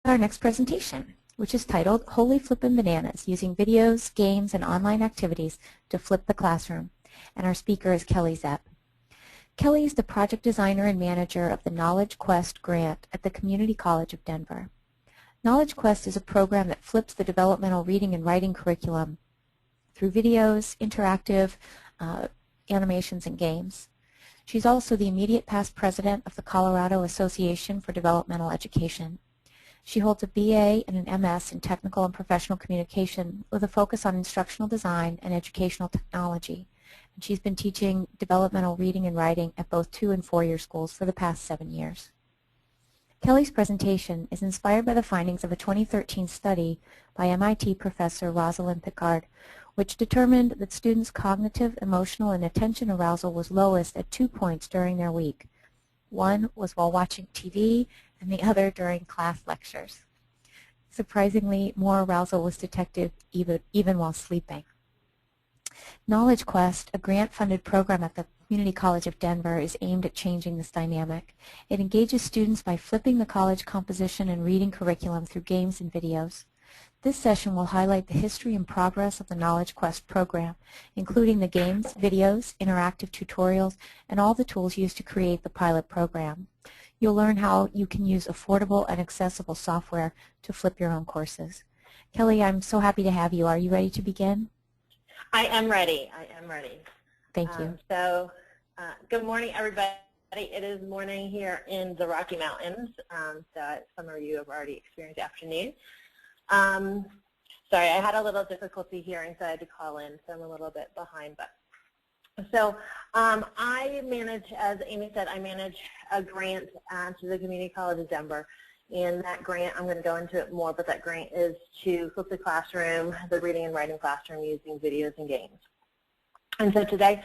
our next presentation, which is titled Holy Flippin' Bananas, Using Videos, Games, and Online Activities to Flip the Classroom. And our speaker is Kelly Zepp. Kelly is the project designer and manager of the Knowledge Quest grant at the Community College of Denver. Knowledge Quest is a program that flips the developmental reading and writing curriculum through videos, interactive animations, and games. She's also the immediate past president of the Colorado Association for Developmental Education. She holds a BA and an MS in Technical and Professional Communication with a focus on instructional design and educational technology. And she's been teaching developmental reading and writing at both 2- and 4-year schools for the past 7 years. Kelly's presentation is inspired by the findings of a 2013 study by MIT professor Rosalind Picard, which determined that students' cognitive, emotional, and attention arousal was lowest at 2 points during their week. One was while watching TV, and the other during class lectures. Surprisingly, more arousal was detected even while sleeping. Knowledge Quest, a grant-funded program at the Community College of Denver, is aimed at changing this dynamic. It engages students by flipping the college composition and reading curriculum through games and videos. This session will highlight the history and progress of the Knowledge Quest program, including the games, videos, interactive tutorials, and all the tools used to create the pilot program. You'll learn how you can use affordable and accessible software to flip your own courses. Kelly, I'm so happy to have you. Are you ready to begin? I am ready. Thank you. Good morning, everybody. It is morning here in the Rocky Mountains. Some of you have already experienced afternoon. Sorry, I had a little difficulty hearing, so I had to call in, so I'm a little bit behind. I manage, as Amy said, I manage a grant to the Community College of Denver. And that grant, I'm going to go into it more, but that grant is to flip the classroom, the reading and writing classroom, using videos and games. And so today,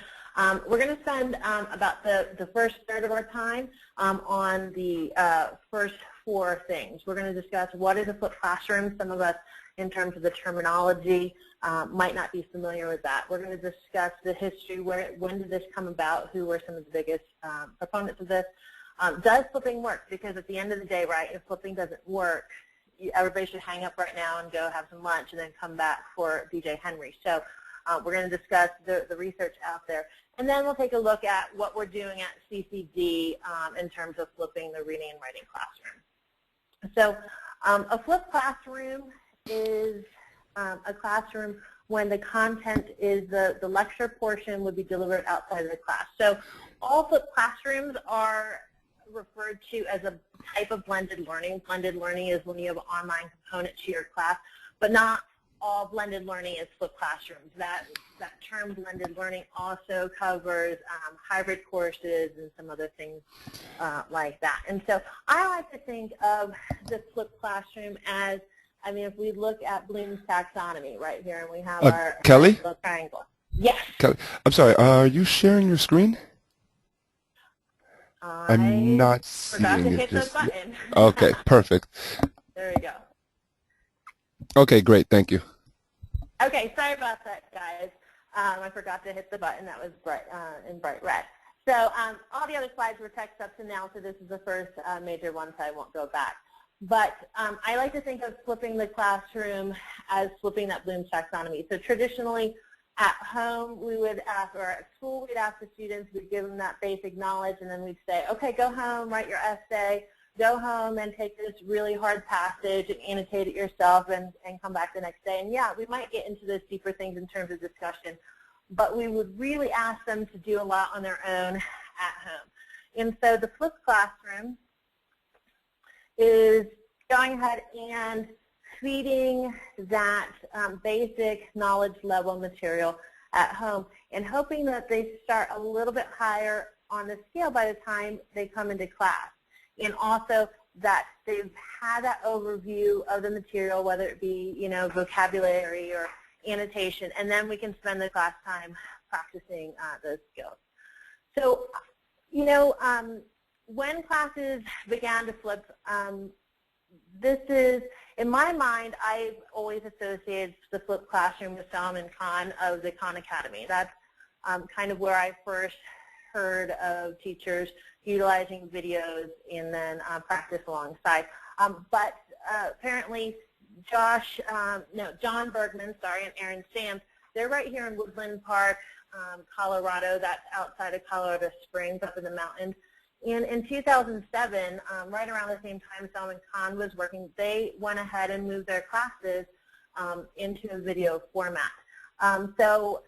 we're going to spend about the first third of our time on the first 4 things. We're going to discuss what is a flipped classroom. Some of us, in terms of the terminology, might not be familiar with that. We're going to discuss the history, when did this come about, who were some of the biggest proponents of this. Does flipping work? Because at the end of the day, right, if flipping doesn't work, everybody should hang up right now and go have some lunch and then come back for DJ Henry. So we're going to discuss the research out there. And then we'll take a look at what we're doing at CCD in terms of flipping the reading and writing classroom. So a flipped classroom is a classroom when the content is the lecture portion would be delivered outside of the class. So all flipped classrooms are referred to as a type of blended learning. Blended learning is when you have an online component to your class, but not all blended learning is flipped classrooms. That term blended learning also covers hybrid courses and some other things like that. And so I like to think of the flipped classroom as, I mean, if we look at Bloom's taxonomy right here, and we have our Kelly? Triangle. Yes. Kelly, I'm sorry, are you sharing your screen? I'm not seeing forgot to it. hit the button. Okay, perfect. There we go. Okay, great, thank you. Okay, sorry about that, guys. I forgot to hit the button. That was bright, in bright red. So all the other slides were text up to now, so this is the first major one, so I won't go back. But I like to think of flipping the classroom as flipping that Bloom's taxonomy. So traditionally, at home, we would ask, or at school, we'd ask the students, we'd give them that basic knowledge, and then we'd say, okay, go home, write your essay, go home and take this really hard passage and annotate it yourself and come back the next day. And yeah, we might get into those deeper things in terms of discussion, but we would really ask them to do a lot on their own at home. And so the flipped classroom is going ahead and feeding that basic knowledge level material at home and hoping that they start a little bit higher on the scale by the time they come into class. And also that they've had that overview of the material, whether it be, you know, vocabulary or annotation, and then we can spend the class time practicing those skills. So, you know, when classes began to flip, this is, in my mind, I've always associated the flipped classroom with Salman Khan of the Khan Academy. That's kind of where I first heard of teachers utilizing videos and then practice alongside. But apparently John Bergman, and Aaron Sams, they're right here in Woodland Park, Colorado. That's outside of Colorado Springs, up in the mountains. And in 2007, right around the same time Salman Khan was working, they went ahead and moved their classes into a video format. So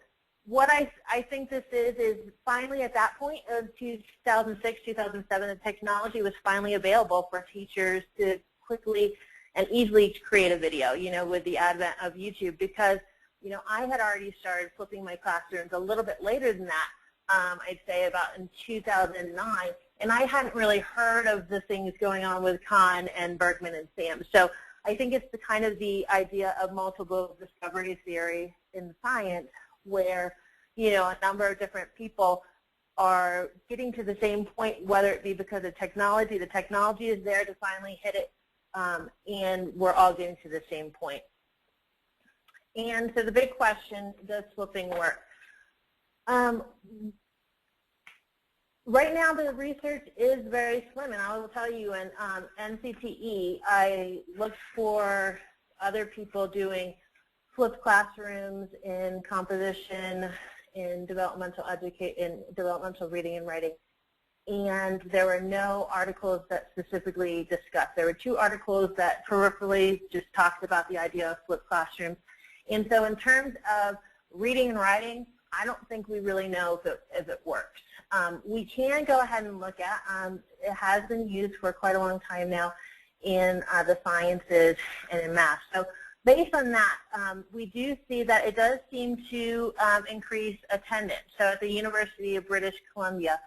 what I think this is finally at that point of 2006, 2007, the technology was finally available for teachers to quickly and easily create a video, with the advent of YouTube, because, I had already started flipping my classrooms a little bit later than that, I'd say about in 2009, and I hadn't really heard of the things going on with Khan and Bergman and Sam. So I think it's the idea of multiple discovery theory in science, where, a number of different people are getting to the same point, whether it be because of technology. The technology is there to finally hit it, and we're all getting to the same point. And so the big question, does flipping work? Right now, the research is very slim, and I will tell you, in NCTE, I looked for other people doing flipped classrooms in composition, in developmental reading and writing, and there were no articles that specifically discussed. There were 2 articles that peripherally just talked about the idea of flipped classrooms. And so in terms of reading and writing, I don't think we really know if it works. We can go ahead and look at, it has been used for quite a long time now in the sciences and in math. So based on that, we do see that it does seem to increase attendance. So at the University of British Columbia,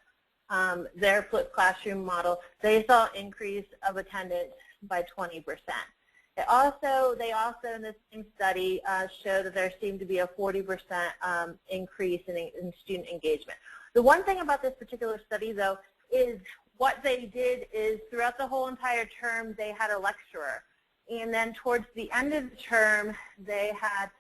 their flipped classroom model, they saw an increase of attendance by 20%. They also in this same study showed that there seemed to be a 40% increase in student engagement. The one thing about this particular study, though, is what they did is throughout the whole entire term they had a lecturer, and then towards the end of the term they had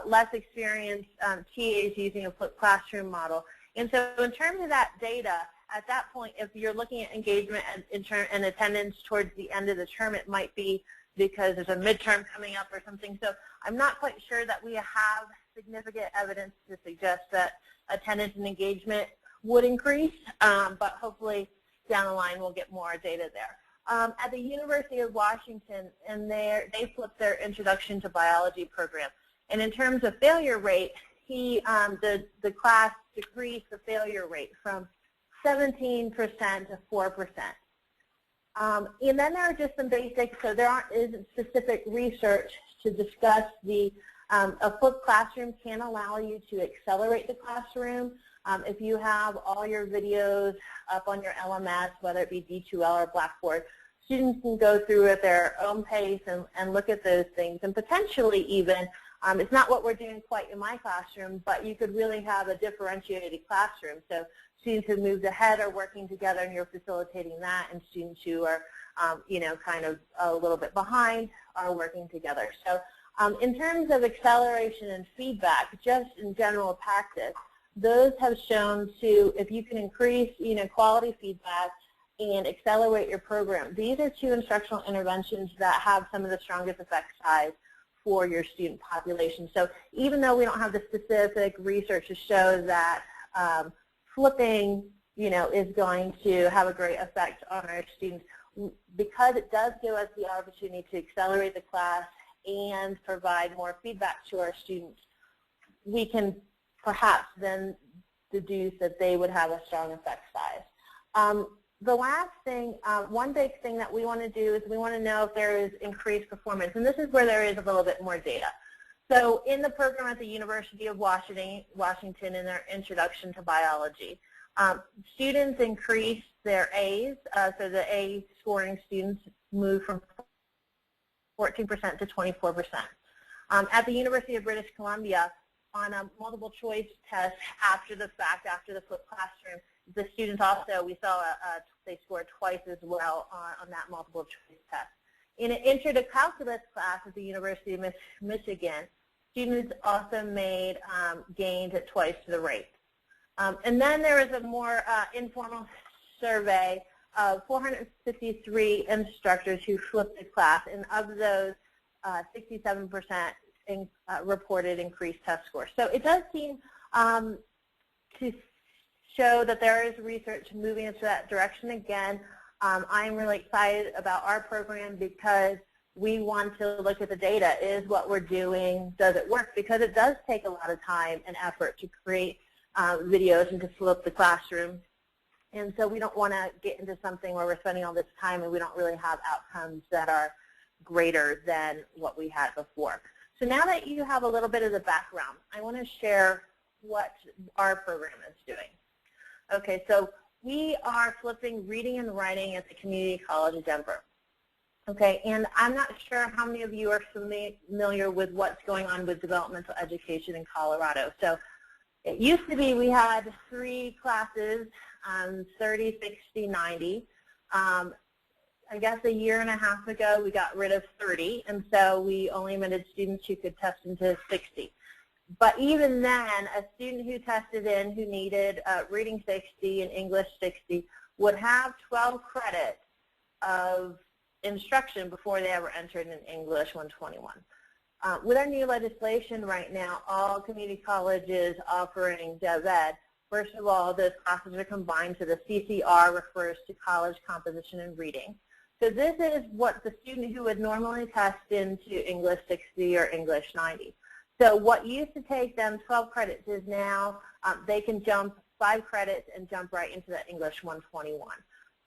less experienced TAs using a flipped classroom model. And so in terms of that data, at that point, if you're looking at engagement and attendance towards the end of the term, it might be because there's a midterm coming up or something. So I'm not quite sure that we have significant evidence to suggest that attendance and engagement would increase, but hopefully down the line we'll get more data there. At the University of Washington, and they flipped their Introduction to Biology program. And in terms of failure rate, the class decreased the failure rate from 17% to 4%. And then there are just some basics, so there isn't specific research to discuss a flipped classroom can allow you to accelerate the classroom. If you have all your videos up on your LMS, whether it be D2L or Blackboard, students can go through at their own pace and look at those things, and potentially even, it's not what we're doing quite in my classroom, but you could really have a differentiated classroom. So students who moved ahead are working together and you're facilitating that, and students who are, kind of a little bit behind are working together. So in terms of acceleration and feedback, just in general practice, those have shown to, if you can increase, quality feedback and accelerate your program, these are 2 instructional interventions that have some of the strongest effect size for your student population. So even though we don't have the specific research to show that flipping, is going to have a great effect on our students, because it does give us the opportunity to accelerate the class and provide more feedback to our students, we can perhaps then deduce that they would have a strong effect size. The last thing, one big thing that we want to do is we want to know if there is increased performance, and this is where there is a little bit more data. So in the program at the University of Washington in their Introduction to Biology, students increased their A's, so the A scoring students moved from 14% to 24%. At the University of British Columbia, on a multiple choice test after the fact, after the flipped classroom, the students also, we saw they scored twice as well on that multiple choice test. In an intro to calculus class at the University of Michigan, students also made gains at twice the rate. And then there was a more informal survey of 453 instructors who flipped the class, and of those, 67% reported increased test scores. So it does seem to show that there is research moving into that direction again. I'm really excited about our program because we want to look at the data. Is what we're doing, does it work? Because it does take a lot of time and effort to create videos and to flip the classroom. And so we don't want to get into something where we're spending all this time and we don't really have outcomes that are greater than what we had before. So now that you have a little bit of the background, I want to share what our program is doing. Okay, so we are flipping reading and writing at the Community College of Denver. Okay, and I'm not sure how many of you are familiar with what's going on with developmental education in Colorado. So it used to be we had 3 classes, 30, 60, 90. I guess a year and a half ago we got rid of 30, and so we only admitted students who could test into 60. But even then, a student who tested in who needed reading 60 and English 60 would have 12 credits of instruction before they ever entered in English 121. With our new legislation right now, all community colleges offering DevEd, first of all, those classes are combined, so the CCR refers to College Composition and Reading. So this is what the student who would normally test into English 60 or English 90. So what used to take them 12 credits is now they can jump 5 credits and jump right into that English 121.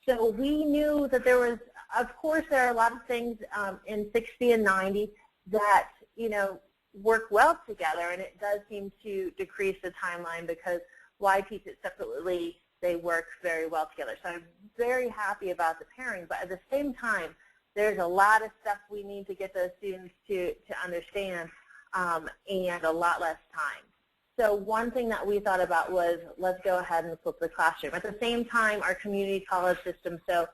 So we knew that there was, of course, there are a lot of things in 60 and 90 that, you know, work well together, and it does seem to decrease the timeline because why teach it separately? They work very well together. So I'm very happy about the pairing, but at the same time, there's a lot of stuff we need to get those students to understand and a lot less time. So one thing that we thought about was let's go ahead and flip the classroom. At the same time, our community college system, so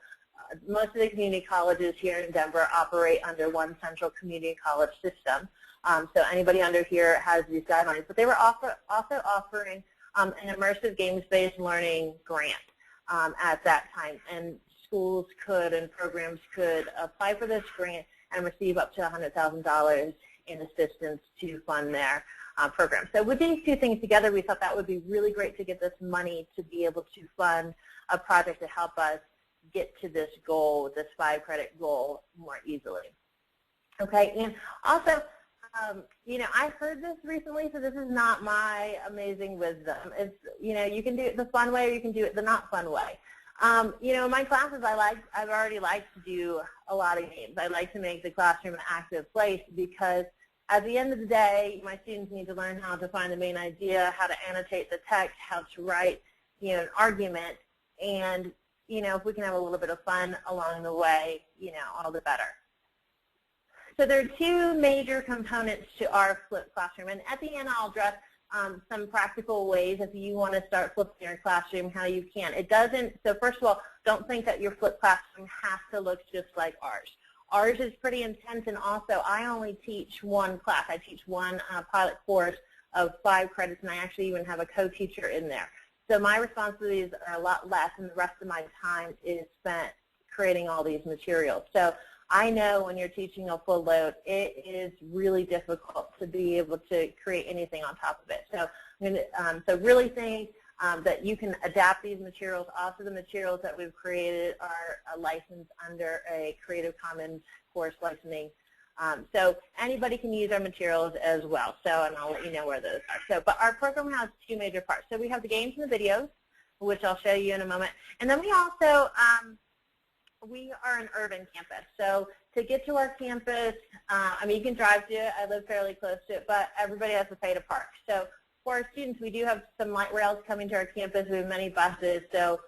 most of the community colleges here in Denver operate under one central community college system. So anybody under here has these guidelines. But they were also offering an immersive games-based learning grant at that time. And schools could and programs could apply for this grant and receive up to $100,000 in assistance to fund their program. So with these two things together, we thought that would be really great to get this money to be able to fund a project to help us get to this goal, this 5-credit goal, more easily. Okay, and also, you know, I heard this recently, so this is not my amazing wisdom. It's, you know, you can do it the fun way or you can do it the not fun way. You know, in my classes, I've already liked to do a lot of games. I like to make the classroom an active place because at the end of the day, my students need to learn how to find the main idea, how to annotate the text, how to write, you know, an argument, and, you know, if we can have a little bit of fun along the way, you know, all the better. So there are 2 major components to our flipped classroom, and at the end I'll address some practical ways if you want to start flipping your classroom, how you can. It doesn't, so first of all, don't think that your flipped classroom has to look just like ours. Ours is pretty intense, and also I only teach one class. I teach one pilot course of 5 credits, and I actually even have a co-teacher in there. So my responsibilities are a lot less, and the rest of my time is spent creating all these materials. So I know when you're teaching a full load, it is really difficult to be able to create anything on top of it. So I'm going to, so really think that you can adapt these materials. Also, the materials that we've created are licensed under a Creative Commons course licensing. So anybody can use our materials as well. So, and I'll let you know where those are. So, but our program has 2 major parts. So we have the games and the videos, which I'll show you in a moment. And then we also, we are an urban campus. So to get to our campus, I mean, you can drive to it. I live fairly close to it, but everybody has to pay to park. So for our students, we do have some light rails coming to our campus. We have many buses. So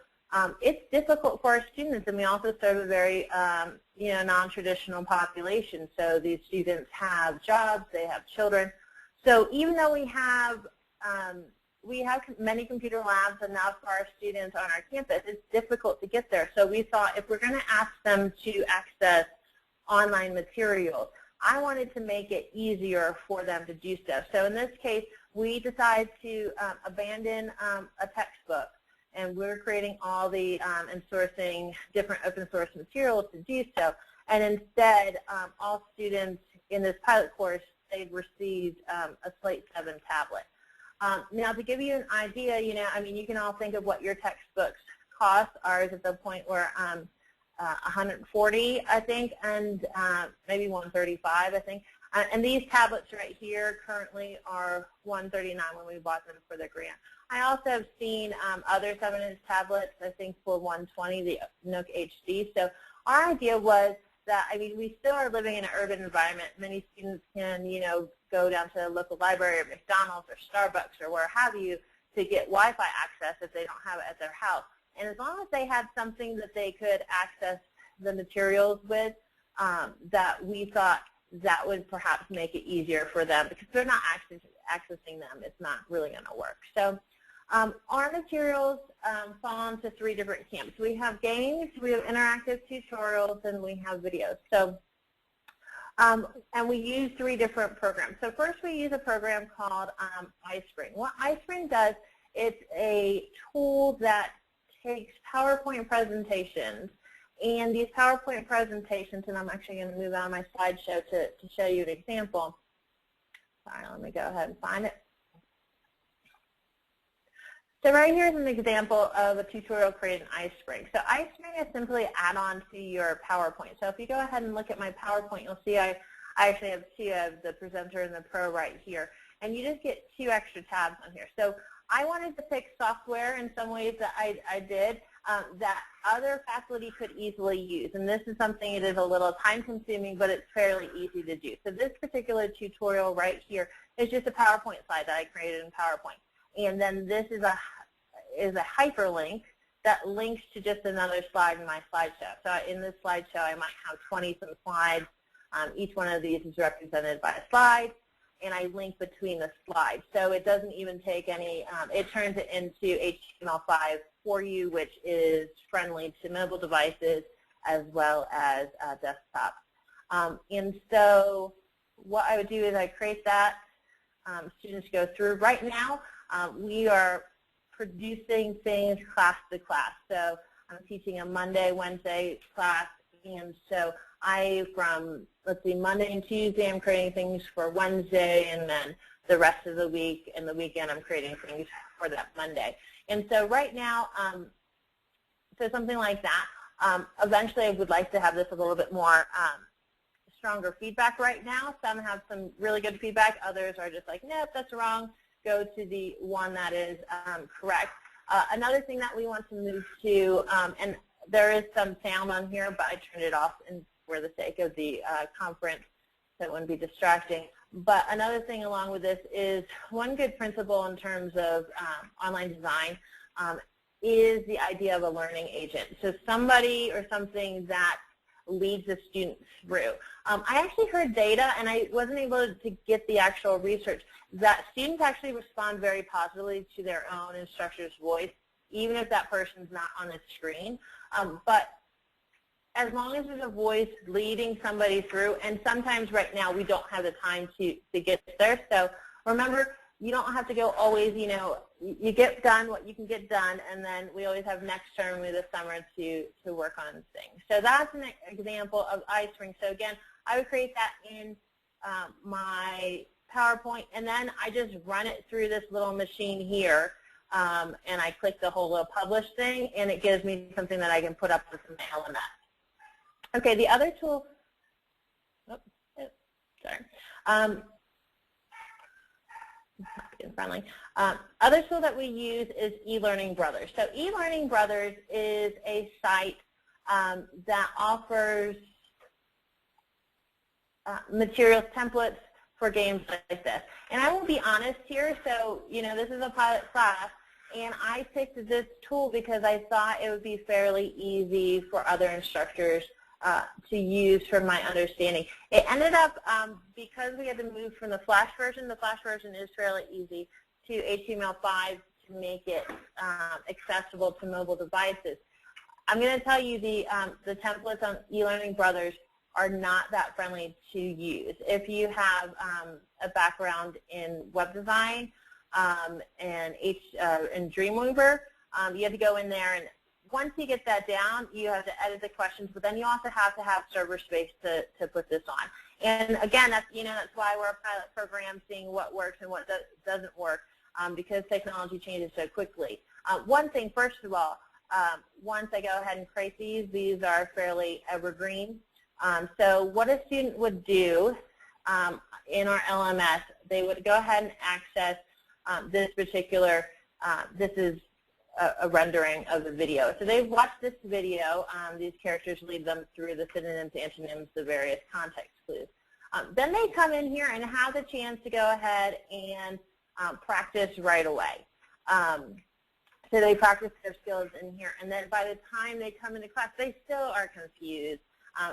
it's difficult for our students, and we also serve a very, you know, non-traditional population. So these students have jobs, they have children. So even though we have many computer labs enough for our students on our campus, it's difficult to get there. So we thought if we're going to ask them to access online materials, I wanted to make it easier for them to do so. So in this case, we decided to abandon a textbook. and we're creating all the and sourcing different open source materials to do so. And instead, all students in this pilot course, they've received a Slate 7 tablet. Now, to give you an idea, I mean, you can all think of what your textbooks cost. Ours at the point where 140, I think, and maybe 135, I think. And these tablets right here currently are $139 when we bought them for the grant. I also have seen other 7-inch tablets, I think, for $120, the Nook HD. So our idea was that, I mean, we still are living in an urban environment. Many students can, go down to a local library or McDonald's or Starbucks or where have you to get Wi-Fi access if they don't have it at their house. And as long as they had something that they could access the materials with, that we thought that would perhaps make it easier for them, because if they're not accessing them, it's not really going to work. So our materials fall into 3 different camps. We have games, we have interactive tutorials, and we have videos. So, and we use 3 different programs. So first we use a program called iSpring. What iSpring does, it's a tool that takes PowerPoint presentations. And these PowerPoint presentations, and I'm actually going to move out of my slideshow to show you an example. Sorry, let me go ahead and find it. So right here is an example of a tutorial created in iSpring. So iSpring is simply an add-on to your PowerPoint. So if you go ahead and look at my PowerPoint, you'll see I actually have 2 of the presenter and the pro right here. And you just get 2 extra tabs on here. So I wanted to pick software in some ways that I did that other faculty could easily use. And this is something that is a little time-consuming, but it's fairly easy to do. So this particular tutorial right here is just a PowerPoint slide that I created in PowerPoint. And then this is a hyperlink that links to just another slide in my slideshow. So in this slideshow, I might have 20-some slides. Each one of these is represented by a slide, and I link between the slides. So it doesn't even take any, it turns it into HTML5 for you, which is friendly to mobile devices as well as desktop. And so what I would do is I create that. Students go through. Right now, we are producing things class to class. So I'm teaching a Monday, Wednesday class, and so from, let's see, Monday and Tuesday, I'm creating things for Wednesday, and then the rest of the week and the weekend, I'm creating things for that Monday. And so right now, so something like that. Eventually, I would like to have this a little bit more stronger feedback right now. Some have some really good feedback. Others are just like, nope, that's wrong. Go to the one that is correct. Another thing that we want to move to, and there is some sound on here, but I turned it off for the sake of the conference, so it wouldn't be distracting. But another thing along with this is one good principle in terms of online design is the idea of a learning agent. So somebody or something that leads the student through. I actually heard data, and I wasn't able to get the actual research, that students actually respond very positively to their own instructor's voice, even if that person's not on the screen. But as long as there's a voice leading somebody through, and sometimes right now we don't have the time to get there. So remember, you don't have to go always, you get done what you can get done, and then we always have next term with the summer to work on things. So that's an example of iSpring. So again, I would create that in my PowerPoint, and then I just run it through this little machine here, and I click the whole little publish thing, and it gives me something that I can put up with some LMS. Okay, the other tool, friendly. Other tool that we use is eLearning Brothers. So eLearning Brothers is a site that offers materials, templates for games like this. And I will be honest here, so this is a pilot class, and I picked this tool because I thought it would be fairly easy for other instructors to use from my understanding. It ended up, because we had to move from the Flash version is fairly easy, to HTML5 to make it accessible to mobile devices. I'm going to tell you the templates on eLearning Brothers are not that friendly to use. If you have a background in web design and Dreamweaver, You have to go in there, and once you get that down, you have to edit the questions, but then you also have to have server space to put this on. And again, that's why we're a pilot program, seeing what works and what doesn't work, because technology changes so quickly. One thing, first of all, once I go ahead and create these are fairly evergreen. So what a student would do in our LMS, they would go ahead and access this particular, this is a rendering of the video. So they've watched this video. These characters lead them through the synonyms, antonyms, the various context clues. Then they come in here and have the chance to go ahead and practice right away. So they practice their skills in here, and then by the time they come into class, they still are confused.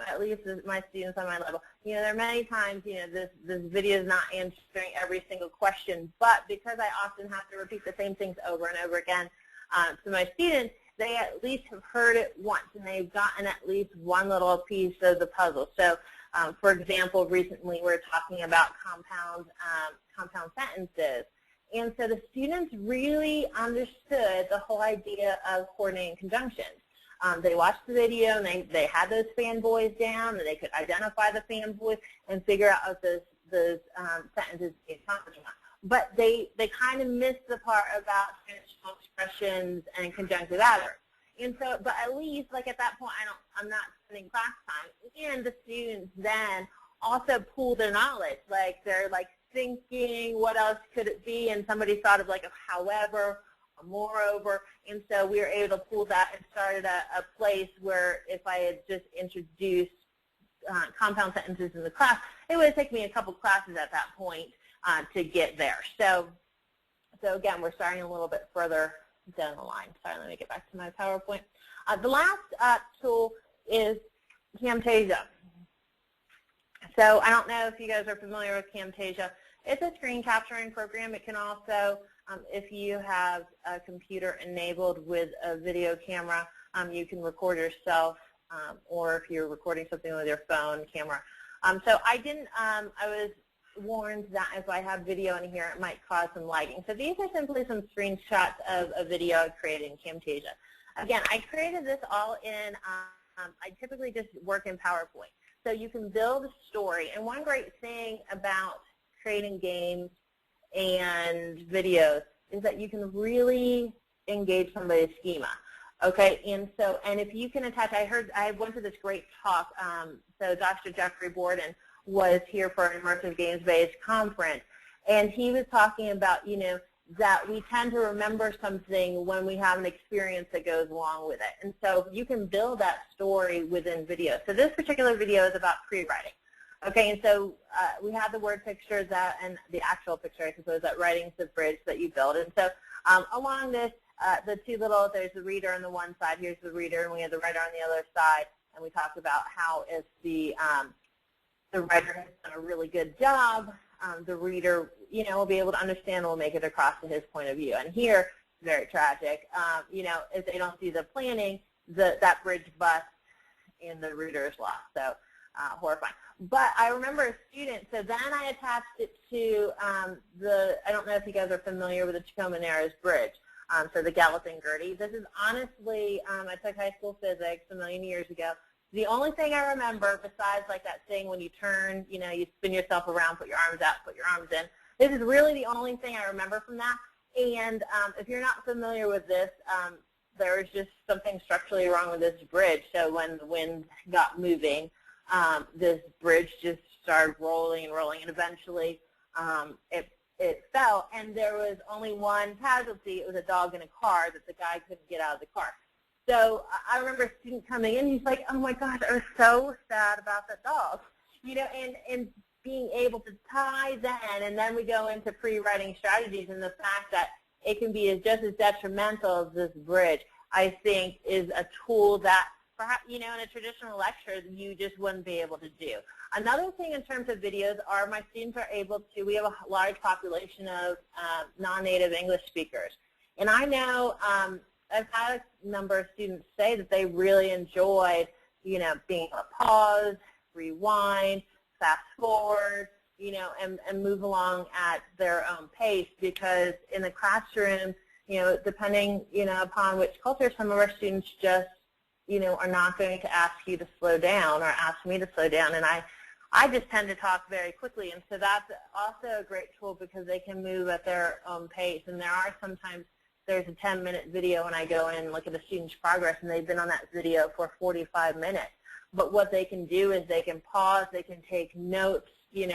At least my students on my level. There are many times, this video is not answering every single question, but because I often have to repeat the same things over and over again to my students, they at least have heard it once, and they've gotten at least one little piece of the puzzle. So, for example, recently we were talking about compound sentences. And so the students really understood the whole idea of coordinating conjunctions. They watched the video, and they had those fanboys down, and they could identify the fanboys and figure out if those sentences being accomplished or not. But they kind of missed the part about transitional expressions and conjunctive adverbs. And so, but at least, like at that point, I'm not spending class time. And the students then also pool their knowledge. Like they're like thinking, what else could it be? And somebody thought of like a however, a moreover. And so we were able to pool that and started a place where if I had just introduced compound sentences in the class, it would have taken me a couple classes at that point to get there. So again, we're starting a little bit further down the line. Sorry, let me get back to my PowerPoint. The last tool is Camtasia. So I don't know if you guys are familiar with Camtasia. It's a screen capturing program. It can also, if you have a computer enabled with a video camera, you can record yourself, or if you're recording something with your phone camera. So I was warned that if I have video in here, it might cause some lagging. So these are simply some screenshots of a video I created in Camtasia. Again, I created this all in, I typically just work in PowerPoint. So you can build a story. And one great thing about creating games and videos is that you can really engage somebody's schema. Okay, and if you can attach, I went to this great talk. So Dr. Jeffrey Borden was here for an immersive games-based conference, and he was talking about, that we tend to remember something when we have an experience that goes along with it. And so you can build that story within video. So this particular video is about pre-writing. Okay, and so we have the word picture and the actual picture, I suppose, that writing's the bridge that you build. And so along this, the two little, there's the reader on the one side, here's the reader, and we have the writer on the other side. And we talked about how if the writer has done a really good job, the reader, will be able to understand and will make it across to his point of view. And here, it's very tragic. If they don't see the planning, that bridge busts and the reader is lost. So horrifying. But I remember a student, so then I attached it to I don't know if you guys are familiar with the Tacoma Narrows Bridge, so the Gallatin-Gertie. This is honestly, I took high school physics a million years ago. The only thing I remember besides like that thing when you turn, you spin yourself around, put your arms out, put your arms in. This is really the only thing I remember from that. And if you're not familiar with this, there was just something structurally wrong with this bridge. So when the wind got moving, this bridge just started rolling and rolling, and eventually it fell. And there was only one casualty. It was a dog in a car that the guy couldn't get out of the car. So I remember a student coming in, he's like, oh my gosh, I was so sad about that dog. And being able to tie then, and then we go into pre-writing strategies, and the fact that it can be just as detrimental as this bridge, I think is a tool that perhaps, in a traditional lecture, you just wouldn't be able to do. Another thing in terms of videos are my students are able to, we have a large population of non-native English speakers. And I know I've had a number of students say that they really enjoyed, being able to pause, rewind, fast forward, and move along at their own pace, because in the classroom, depending, upon which culture, some of our students just, are not going to ask you to slow down or ask me to slow down. And I just tend to talk very quickly. And so that's also a great tool because they can move at their own pace. And there are sometimes there's a 10-minute video and I go in and look at the student's progress and they've been on that video for 45 minutes. But what they can do is they can pause, they can take notes, they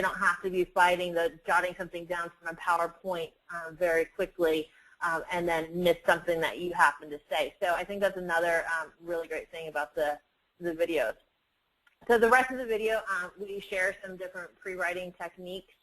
don't have to be fighting jotting something down from a PowerPoint very quickly and then miss something that you happen to say. So I think that's another really great thing about the videos. So the rest of the video, we share some different pre-writing techniques.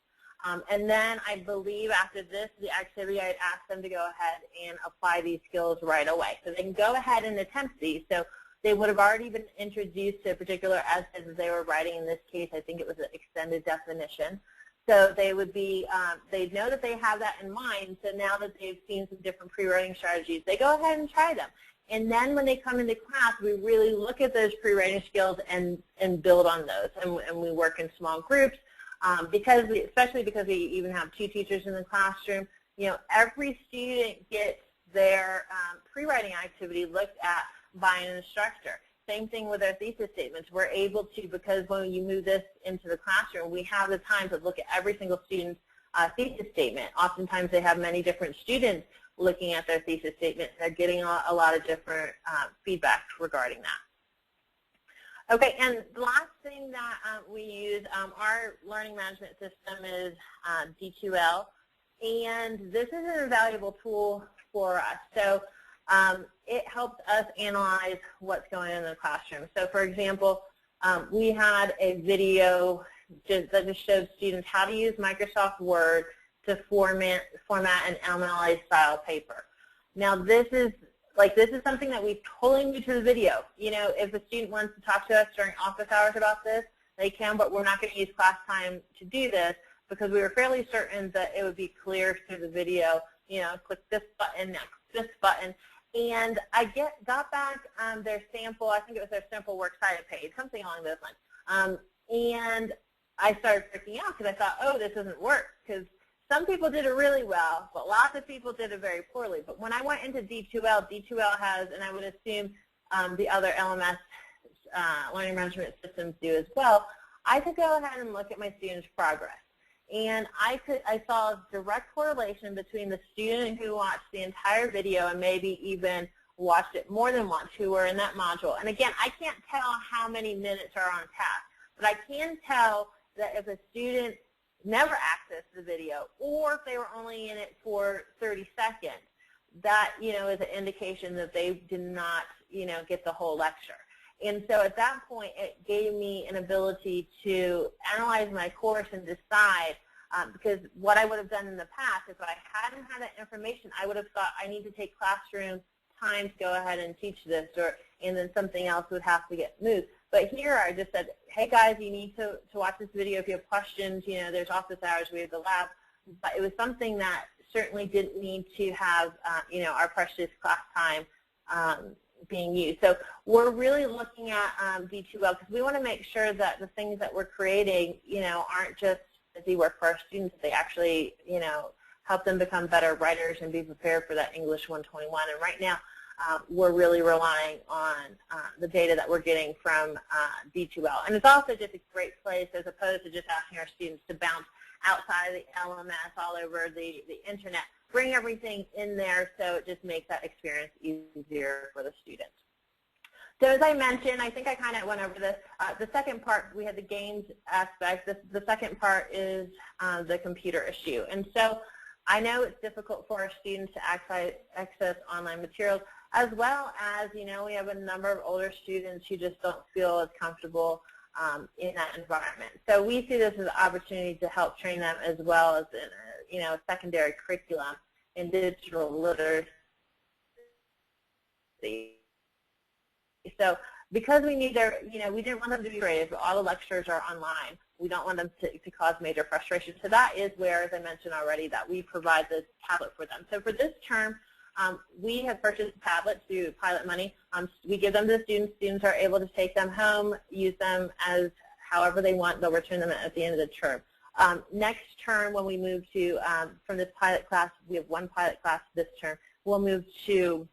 And then I believe after this, the activity, I'd ask them to go ahead and apply these skills right away. So they can go ahead and attempt these. So they would have already been introduced to a particular essay that they were writing. In this case, I think it was an extended definition. So they would be, they'd know that they have that in mind. So now that they've seen some different pre-writing strategies, they go ahead and try them. And then when they come into class, we really look at those pre-writing skills and build on those. And we work in small groups. Especially because we even have 2 teachers in the classroom, every student gets their pre-writing activity looked at by an instructor. Same thing with our thesis statements. We're able to, because when you move this into the classroom, we have the time to look at every single student's thesis statement. Oftentimes they have many different students looking at their thesis statement. They're getting a lot of different feedback regarding that. Okay, and the last thing that we use, our learning management system is D2L, and this is an invaluable tool for us. So it helps us analyze what's going on in the classroom. So for example, we had a video that just showed students how to use Microsoft Word to format an MLA style paper. Now this is something that we totally new to the video. If a student wants to talk to us during office hours about this, they can, but we're not going to use class time to do this because we were fairly certain that it would be clear through the video, click this button, now click this button. And I got back their sample, I think it was their sample works cited page, something along those lines. And I started freaking out because I thought, oh, this doesn't work, because some people did it really well, but lots of people did it very poorly. But when I went into D2L, D2L has, and I would assume the other LMS learning management systems do as well, I could go ahead and look at my students' progress. And I saw a direct correlation between the student who watched the entire video and maybe even watched it more than once, who were in that module. And again, I can't tell how many minutes are on task, but I can tell that if a student never accessed the video, or if they were only in it for 30 seconds, that, is an indication that they did not, get the whole lecture. And so at that point, it gave me an ability to analyze my course and decide, because what I would have done in the past, if I hadn't had that information, I would have thought I need to take classroom time to go ahead and teach this, and then something else would have to get moved. But here I just said, hey guys, you need to watch this video if you have questions. There's office hours, we have the lab. But it was something that certainly didn't need to have, our precious class time being used. So we're really looking at D2L because we want to make sure that the things that we're creating, aren't just busy work for our students. They actually, help them become better writers and be prepared for that English 121. And right now, we're really relying on the data that we're getting from D2L. And it's also just a great place as opposed to just asking our students to bounce outside of the LMS all over the internet. Bring everything in there so it just makes that experience easier for the students. So as I mentioned, I think I kind of went over this. The second part, we had the games aspect. The second part is the computer issue. And so I know it's difficult for our students to access online materials, as well as, we have a number of older students who just don't feel as comfortable in that environment. So we see this as an opportunity to help train them as well as in a secondary curriculum in digital literacy. So because we need their, we didn't want them to be creative, but all the lectures are online. We don't want them to cause major frustration. So that is where, as I mentioned already, that we provide the tablet for them. So for this term, we have purchased tablets through pilot money. We give them to the students. Students are able to take them home, use them as however they want. They'll return them at the end of the term. Next term, when we move to, from this pilot class, we have one pilot class this term, we'll move to,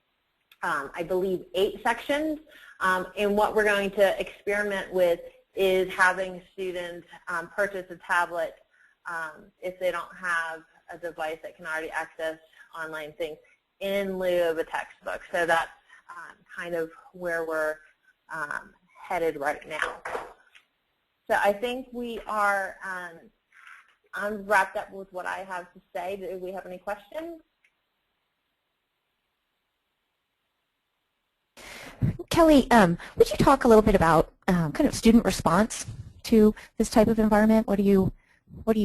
I believe, 8 sections. And what we're going to experiment with is having students purchase a tablet if they don't have a device that can already access online things in lieu of a textbook. So that's kind of where we're headed right now. So I think we are I'm wrapped up with what I have to say. Do we have any questions? Kelly, would you talk a little bit about kind of student response to this type of environment? What are you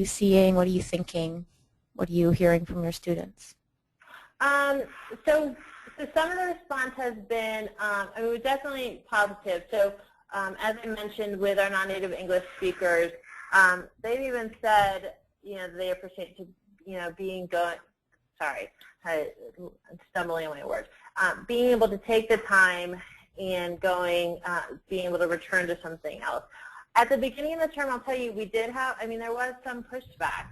seeing? What are you thinking? What are you hearing from your students? So some of the response has been, I mean, it was definitely positive. So as I mentioned with our non-native English speakers, they've even said, they appreciate being sorry, I'm stumbling on my words. Being able to take the time and being able to return to something else. At the beginning of the term, I'll tell you, we did have, there was some pushback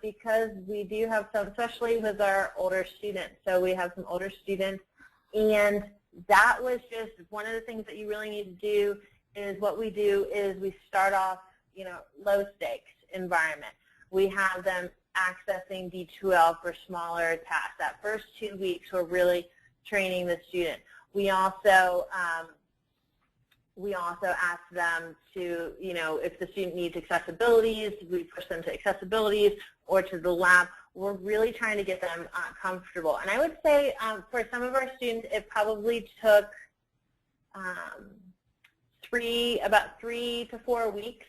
because we do have some, especially with our older students. So we have some older students, and that was just one of the things that you really need to do is what we do is we start off, low stakes environment. We have them accessing D2L for smaller tasks. That first 2 weeks, we're really training the student. We also ask them to, if the student needs accessibilities, we push them to accessibilities or to the lab. We're really trying to get them comfortable. And I would say for some of our students, it probably took about 3 to 4 weeks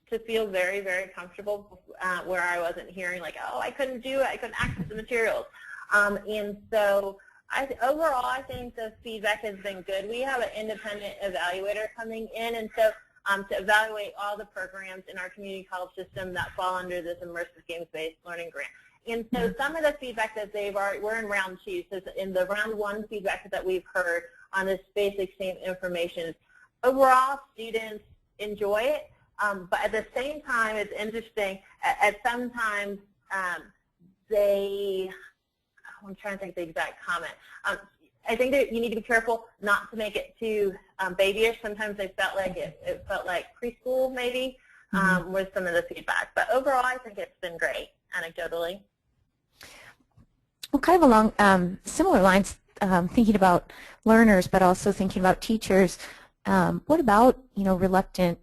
to feel very, very comfortable where I wasn't hearing like, oh, I couldn't do it, I couldn't access the materials. And so overall, I think the feedback has been good. We have an independent evaluator coming in, and so to evaluate all the programs in our community college system that fall under this immersive games-based learning grant. And so some of the feedback that we're in round 2, so in the round 1 feedback that we've heard on this basic same information, overall students enjoy it, but at the same time, it's interesting, at sometimes I'm trying to think of the exact comment. I think that you need to be careful not to make it too babyish. Sometimes they felt like it felt like preschool maybe with some of the feedback. But overall, I think it's been great, anecdotally. Well, kind of along similar lines, thinking about learners, but also thinking about teachers. What about reluctant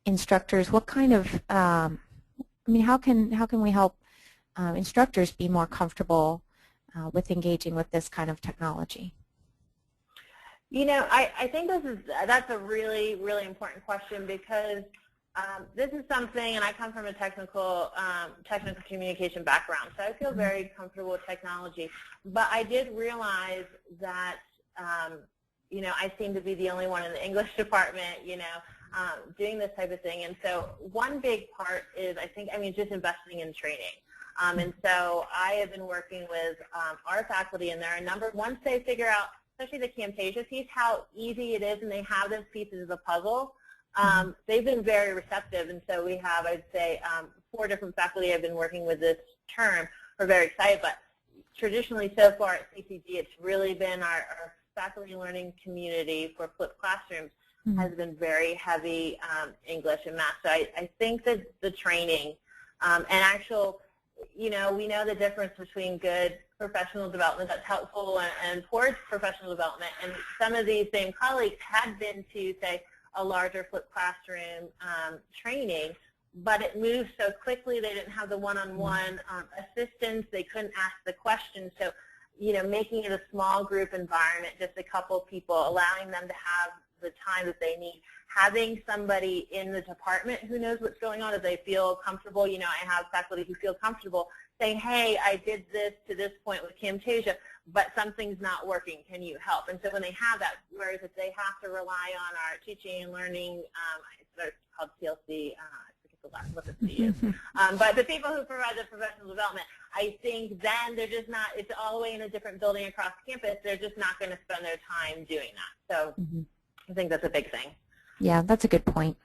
instructors? What kind of how can we help instructors be more comfortable with engaging with this kind of technology? I think that's a really, really important question because this is something, and I come from a technical communication background, so I feel very comfortable with technology. But I did realize that, I seem to be the only one in the English department, doing this type of thing. And so one big part is, just investing in training. And so I have been working with our faculty, and there are a number, once they figure out, especially the Camtasia piece, how easy it is, and they have those pieces of the puzzle, they've been very receptive. And so we have, I'd say, 4 different faculty I've been working with this term who are very excited. But traditionally, so far at CCG, it's really been our faculty learning community for flipped classrooms has been very heavy English and math. So I think that the training and actual, we know the difference between good professional development that's helpful and poor professional development. And some of these same colleagues had been to, say, a larger flipped classroom training, but it moved so quickly they didn't have the one-on-one assistance. They couldn't ask the questions. So, making it a small group environment, just a couple people, allowing them to have the time that they need, having somebody in the department who knows what's going on, if they feel comfortable. I have faculty who feel comfortable saying, hey, I did this to this point with Camtasia, but something's not working. Can you help? And so when they have that, whereas if they have to rely on our teaching and learning, it's called TLC, what the C is. But the people who provide the professional development, I think then they're just not, it's all the way in a different building across campus, they're just not going to spend their time doing that. So I think that's a big thing. Yeah, that's a good point.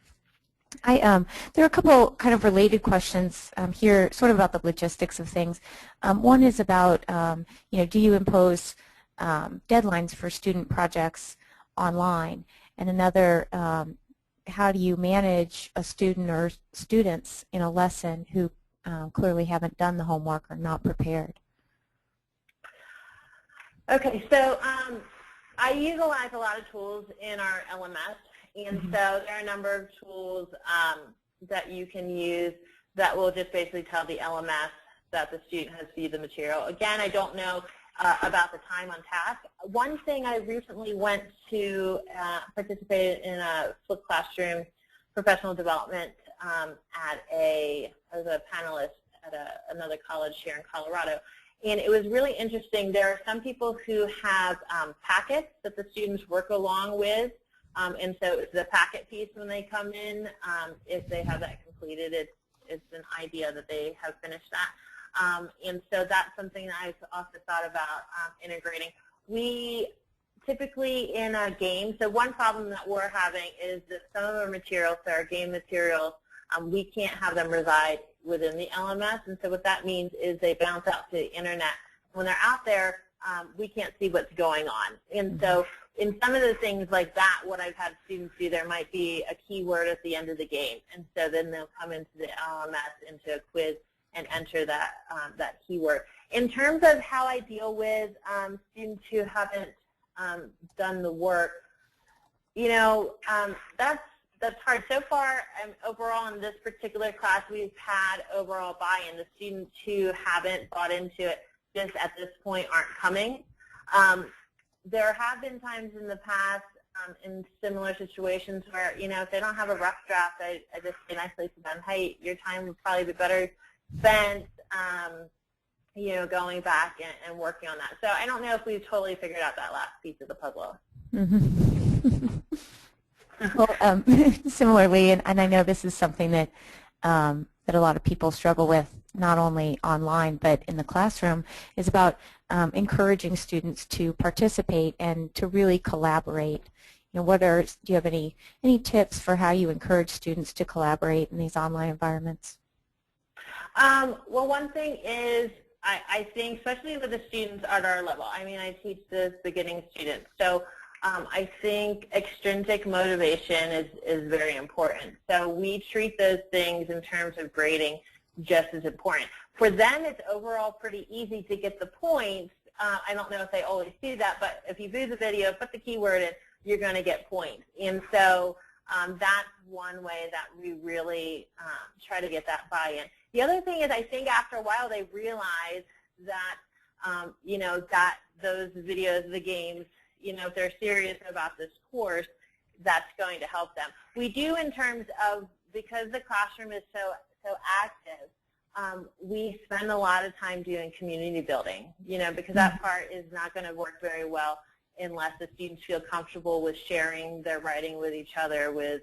There are a couple kind of related questions here, sort of about the logistics of things. One is about, do you impose deadlines for student projects online? And another, how do you manage a student or students in a lesson who clearly haven't done the homework or not prepared? Okay, so I utilize a lot of tools in our LMS, and so there are a number of tools that you can use that will just basically tell the LMS that the student has viewed the material. Again, I don't know about the time on task. One thing I recently went to participate in a flipped classroom professional development as a panelist at another college here in Colorado. And it was really interesting. There are some people who have packets that the students work along with. And so it's the packet piece when they come in. If they have that completed, it's an idea that they have finished that. And so that's something that I've also thought about integrating. We typically in a game, so one problem that we're having is that some of our materials, so our game materials, we can't have them reside within the LMS. And so what that means is they bounce out to the internet. When they're out there, we can't see what's going on. And so in some of the things like that, what I've had students do, there might be a keyword at the end of the game. And so then they'll come into the LMS, into a quiz, and enter that, that keyword. In terms of how I deal with students who haven't done the work, that's hard. So far, overall in this particular class, we've had overall buy-in. The students who haven't bought into it just at this point aren't coming. There have been times in the past in similar situations where, if they don't have a rough draft, I just say nicely to them, hey, your time would probably be better spent, going back and working on that. So I don't know if we've totally figured out that last piece of the puzzle. Well, similarly, and I know this is something that that a lot of people struggle with, not only online but in the classroom, is about encouraging students to participate and to really collaborate. Do you have any tips for how you encourage students to collaborate in these online environments? Well, one thing is, I think, especially with the students at our level, I teach the beginning students, so I think extrinsic motivation is very important. So we treat those things in terms of grading just as important. For them, it's overall pretty easy to get the points. I don't know if they always do that, but if you view the video, put the keyword in, you're going to get points. And so that's one way that we really try to get that buy-in. The other thing is, I think after a while they realize that, that those videos, the games, if they're serious about this course, that's going to help them. We do, in terms of, because the classroom is so active, we spend a lot of time doing community building, because that part is not going to work very well unless the students feel comfortable with sharing their writing with each other, with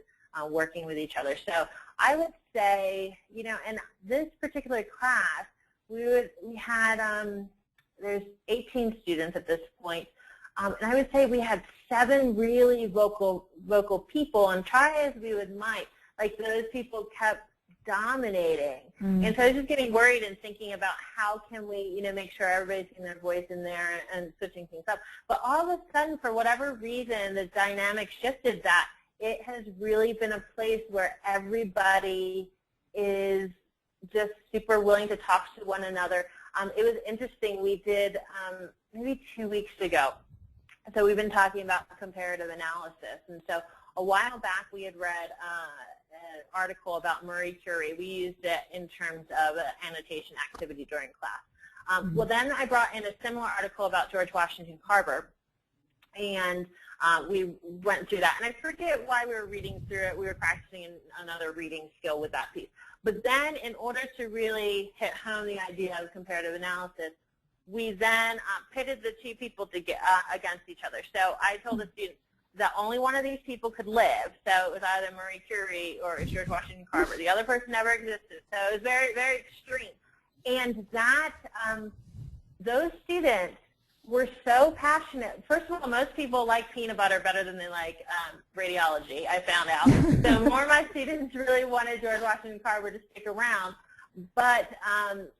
working with each other. So I would say, in this particular class, we had, there's 18 students at this point, and I would say we had 7 really vocal people, and try as we might, like those people kept dominating. And so I was just getting worried and thinking about how can we, make sure everybody's getting their voice in there and switching things up. But all of a sudden, for whatever reason, the dynamic shifted that it has really been a place where everybody is just super willing to talk to one another. It was interesting. We did maybe 2 weeks ago. So we've been talking about comparative analysis. And so a while back we had read an article about Marie Curie. We used it in terms of an annotation activity during class. Well, then I brought in a similar article about George Washington Carver. And we went through that. And I forget why we were reading through it. We were practicing another reading skill with that piece. But then in order to really hit home the idea of comparative analysis, we then pitted the 2 people against each other. So I told the students that only one of these people could live. So it was either Marie Curie or George Washington Carver. The other person never existed. So it was very, very extreme. And that those students we're so passionate. First of all, most people like peanut butter better than they like radiology, I found out. So more of my students really wanted George Washington Carver to stick around. But,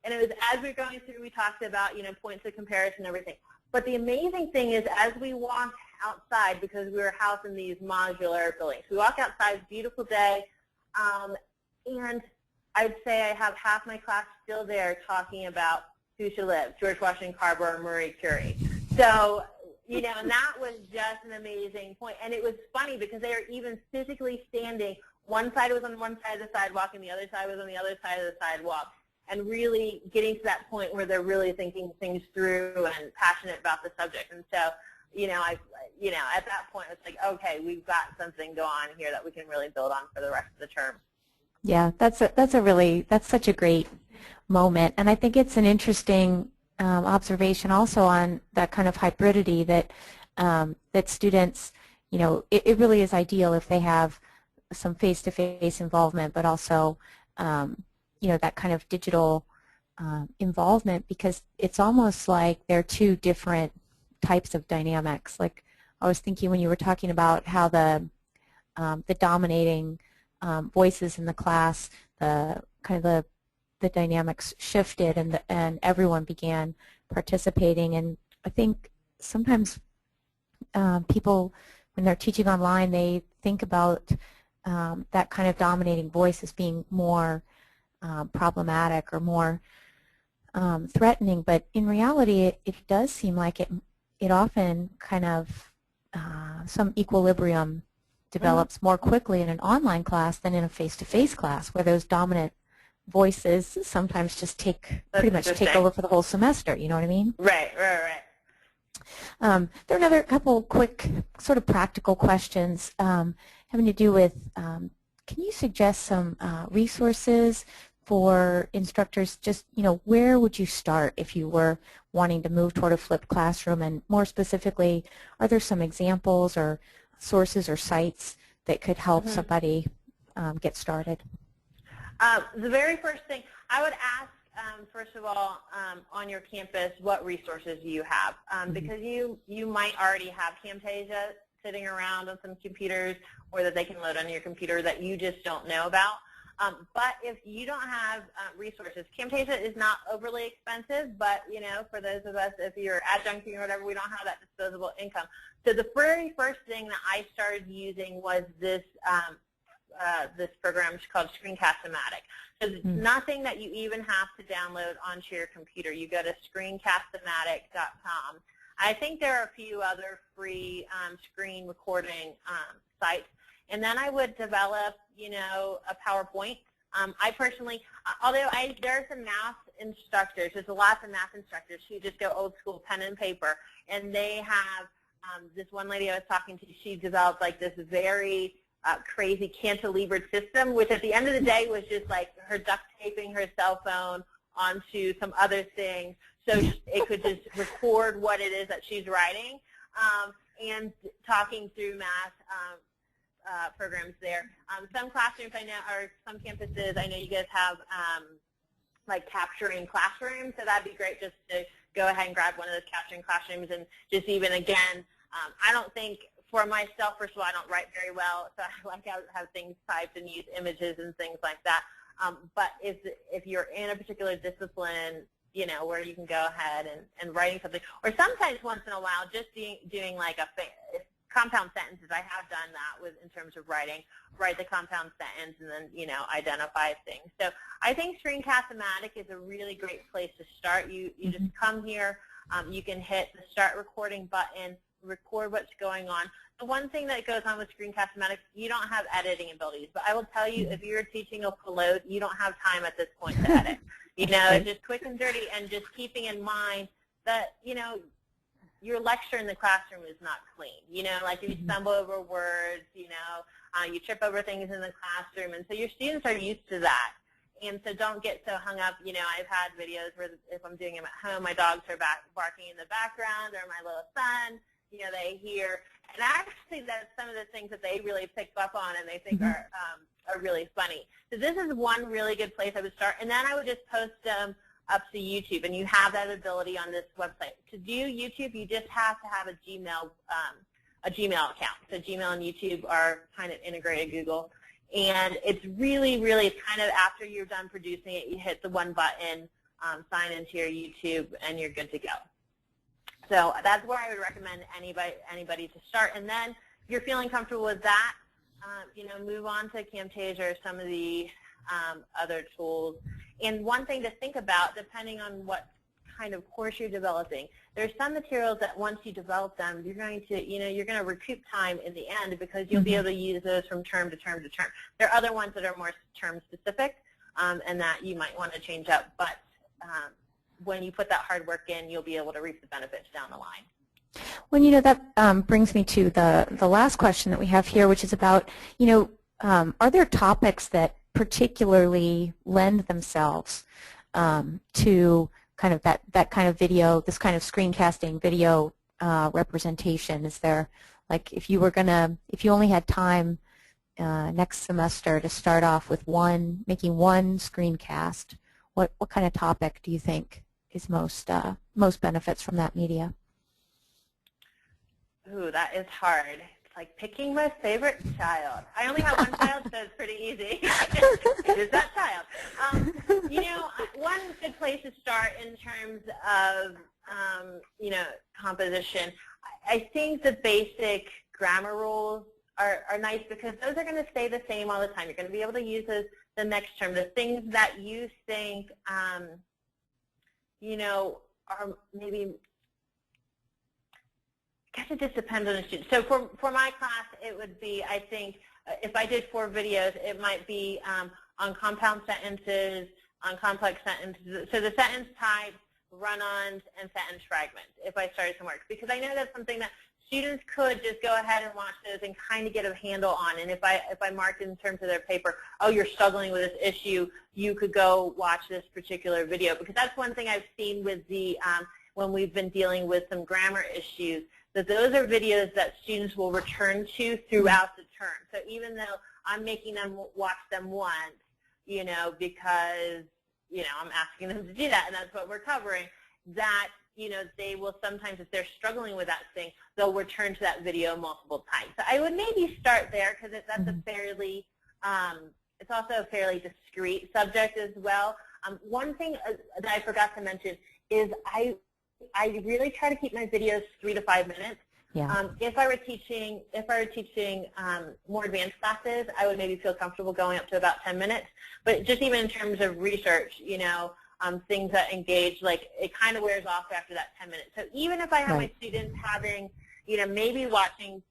and it was as we were going through, we talked about, you know, points of comparison and everything. But the amazing thing is as we walked outside, because we were housed in these modular buildings, we walk outside, beautiful day, and I'd say I have half my class still there talking about who should live, George Washington Carver or Marie Curie. So, you know, and that was just an amazing point. And it was funny because they were even physically standing. One side was on one side of the sidewalk and the other side was on the other side of the sidewalk. And really getting to that point where they're really thinking things through and passionate about the subject. And so, you know, at that point it's like, okay, we've got something going on here that we can really build on for the rest of the term. Yeah, that's such a great moment, and I think it's an interesting observation also on that kind of hybridity that that students, you know, it really is ideal if they have some face-to-face involvement, but also you know, that kind of digital involvement, because it's almost like they're two different types of dynamics. Like I was thinking when you were talking about how the dominating voices in the class, the dynamics shifted and everyone began participating. And I think sometimes people, when they're teaching online, they think about that kind of dominating voice as being more problematic or more threatening. But in reality, it does seem like it often kind of some equilibrium develops more quickly in an online class than in a face-to-face class, where those dominant voices sometimes just pretty much take over for the whole semester. You know what I mean? Right. There are another couple quick sort of practical questions having to do with, can you suggest some resources for instructors? Just, you know, where would you start if you were wanting to move toward a flipped classroom? And more specifically, are there some examples or sources or sites that could help somebody get started? The very first thing, I would ask, first of all, on your campus, what resources you have. Because you might already have Camtasia sitting around on some computers, or that they can load on your computer that you just don't know about. But if you don't have resources, Camtasia is not overly expensive, but, you know, for those of us, if you're adjuncting or whatever, we don't have that disposable income. So the very first thing that I started using was this this program called Screencast-O-Matic. So it's nothing that you even have to download onto your computer. You go to screencast-o-matic.com. I think there are a few other free screen recording sites. And then I would develop, you know, a PowerPoint. I personally, although there are some math instructors, there's a lot of math instructors who just go old school, pen and paper, and they have this one lady I was talking to, she developed like this very crazy cantilevered system, which at the end of the day was just like her duct taping her cell phone onto some other thing so it could just record what it is that she's writing, and talking through math programs there. Some classrooms I know, or some campuses, I know you guys have like capturing classrooms, so that'd be great just to go ahead and grab one of those capturing classrooms. And just even again, I don't think, for myself, first of all, I don't write very well, so I like to have things typed and use images and things like that. But if you're in a particular discipline, you know, where you can go ahead and writing something, or sometimes once in a while just doing like a compound sentences. I have done that in terms of writing, write the compound sentence and then, you know, identify things. So I think Screencast-O-Matic is a really great place to start. You just come here, you can hit the start recording button, record what's going on. The one thing that goes on with Screencast-O-Matic, you don't have editing abilities, but I will tell you, if you're teaching a load, you don't have time at this point to edit. You know, it's just quick and dirty, and just keeping in mind that, you know, your lecture in the classroom is not clean. You know, like if you stumble over words, you know, you trip over things in the classroom, and so your students are used to that. And so don't get so hung up. You know, I've had videos where if I'm doing them at home, my dogs are barking in the background, or my little son, you know, they hear. And actually, that's some of the things that they really pick up on and they think are really funny. So this is one really good place I would start. And then I would just post them up to YouTube, and you have that ability on this website. To do YouTube, you just have to have a Gmail account. So Gmail and YouTube are kind of integrated Google. And it's really, it's kind of after you're done producing it, you hit the one button, sign into your YouTube, and you're good to go. So that's where I would recommend anybody to start. And then if you're feeling comfortable with that, move on to Camtasia or some of the other tools. And one thing to think about, depending on what kind of course you're developing, there's some materials that once you develop them, you're going to recoup time in the end because you'll be able to use those from term to term to term. There are other ones that are more term specific and that you might want to change up, but when you put that hard work in, you'll be able to reap the benefits down the line. Well, that brings me to the last question that we have here, which is about, are there topics that particularly lend themselves to kind of that kind of video, this kind of screencasting video representation? Is there, like, if you only had time next semester to start off with making one screencast, what kind of topic do you think is most benefits from that media? Ooh, that is hard. It's like picking my favorite child. I only have one child, so it's pretty easy. It is that child. One good place to start in terms of, composition, I think the basic grammar rules are nice because those are going to stay the same all the time. You're going to be able to use those the next term. The things that you think, are maybe, I guess it just depends on the student. So for my class, it would be, I think, if I did 4 videos, it might be on compound sentences, on complex sentences. So the sentence types, run-ons, and sentence fragments, if I started some work. Because I know that's something that students could just go ahead and watch those and kind of get a handle on. And if I marked in terms of their paper, oh, you're struggling with this issue, you could go watch this particular video. Because that's one thing I've seen with the, when we've been dealing with some grammar issues, that those are videos that students will return to throughout the term. So even though I'm making them watch them once, because, I'm asking them to do that, and that's what we're covering, that, they will sometimes, if they're struggling with that thing, they'll return to that video multiple times. So I would maybe start there because that's a fairly, it's also a fairly discrete subject as well. One thing that I forgot to mention is I really try to keep my videos 3 to 5 minutes. Yeah. If I were teaching more advanced classes, I would maybe feel comfortable going up to about 10 minutes. But just even in terms of research, things that engage, like it kind of wears off after that 10 minutes. So even if I have my students having, maybe watching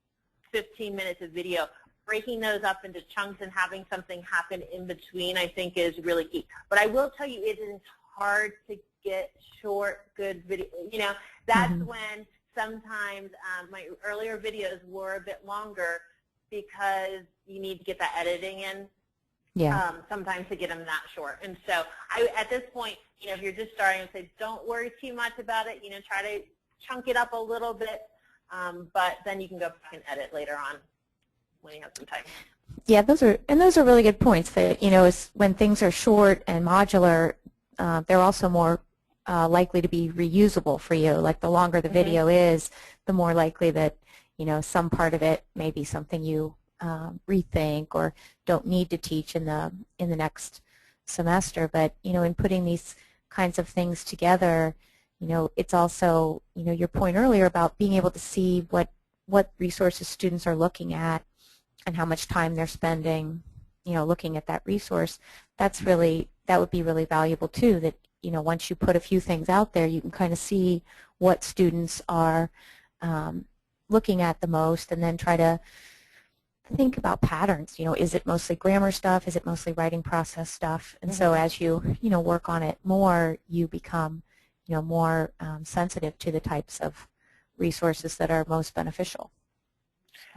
15 minutes of video, breaking those up into chunks and having something happen in between, I think is really key. But I will tell you, it is hard to get short, good video. That's when sometimes my earlier videos were a bit longer because you need to get that editing in. Yeah. Sometimes to get them that short. And so at this point, if you're just starting, I say don't worry too much about it. Try to chunk it up a little bit, but then you can go back and edit later on when you have some time. Yeah, those are really good points. That is when things are short and modular, they're also more likely to be reusable for you. Like the longer the video is, the more likely that some part of it may be something you rethink or don't need to teach in the next semester. But in putting these kinds of things together, it's also your point earlier about being able to see what resources students are looking at and how much time they're spending looking at that resource. That would be really valuable too. That once you put a few things out there, you can kind of see what students are looking at the most, and then try to think about patterns. Is it mostly grammar stuff? Is it mostly writing process stuff? And so as you work on it more, you become more sensitive to the types of resources that are most beneficial.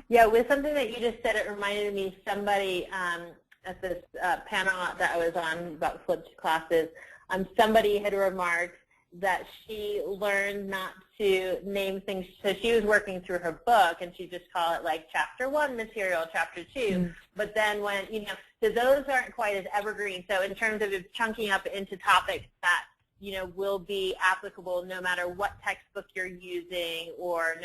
Yeah, with something that you just said, it reminded me somebody at this panel that I was on about flipped classes. Somebody had remarked that she learned not to name things. So she was working through her book, and she just called it like Chapter 1 material, Chapter 2. But then when, so those aren't quite as evergreen. So in terms of chunking up into topics that, will be applicable no matter what textbook you're using, or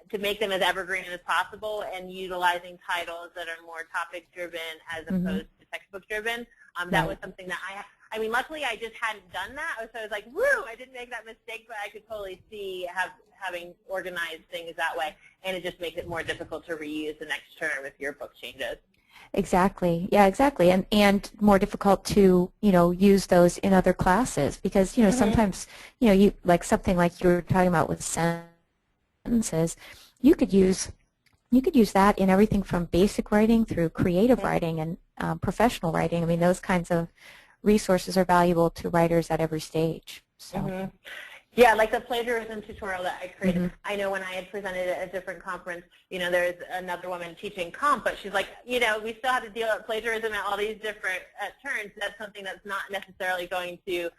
to make them as evergreen as possible, and utilizing titles that are more topic driven as opposed to textbook driven. That was something that I mean, luckily I just hadn't done that, so I was like, woo, I didn't make that mistake, but I could totally see having organized things that way, and it just makes it more difficult to reuse the next term if your book changes. Exactly. Yeah, exactly. And more difficult to, use those in other classes because, sometimes, you like something like you were talking about with sentences, you could use that in everything from basic writing through creative writing and professional writing. I mean, those kinds of resources are valuable to writers at every stage. So. Yeah, like the plagiarism tutorial that I created. I know when I had presented at a different conference, there's another woman teaching comp, but she's like, we still have to deal with plagiarism at all these different turns. That's something that's not necessarily going to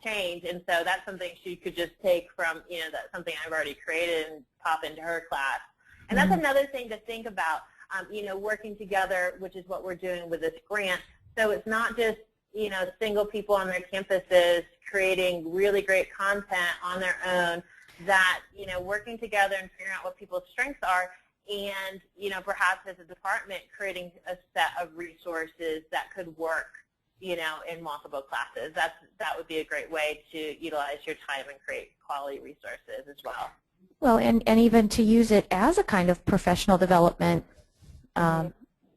change, and so that's something she could just take from, that's something I've already created and pop into her class. And that's another thing to think about, working together, which is what we're doing with this grant. So it's not just single people on their campuses creating really great content on their own, that, working together and figuring out what people's strengths are, and, perhaps as a department creating a set of resources that could work, in multiple classes. That would be a great way to utilize your time and create quality resources as well. Well, and even to use it as a kind of professional development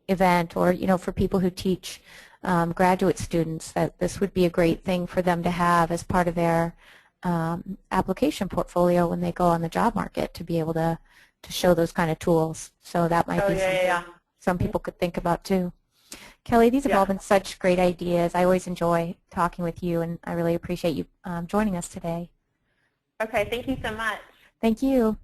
event, or, for people who teach graduate students, that this would be a great thing for them to have as part of their application portfolio when they go on the job market, to be able to show those kind of tools. So that might be something some people could think about too. Kelly, these have all been such great ideas. I always enjoy talking with you, and I really appreciate you joining us today. Okay, thank you so much. Thank you.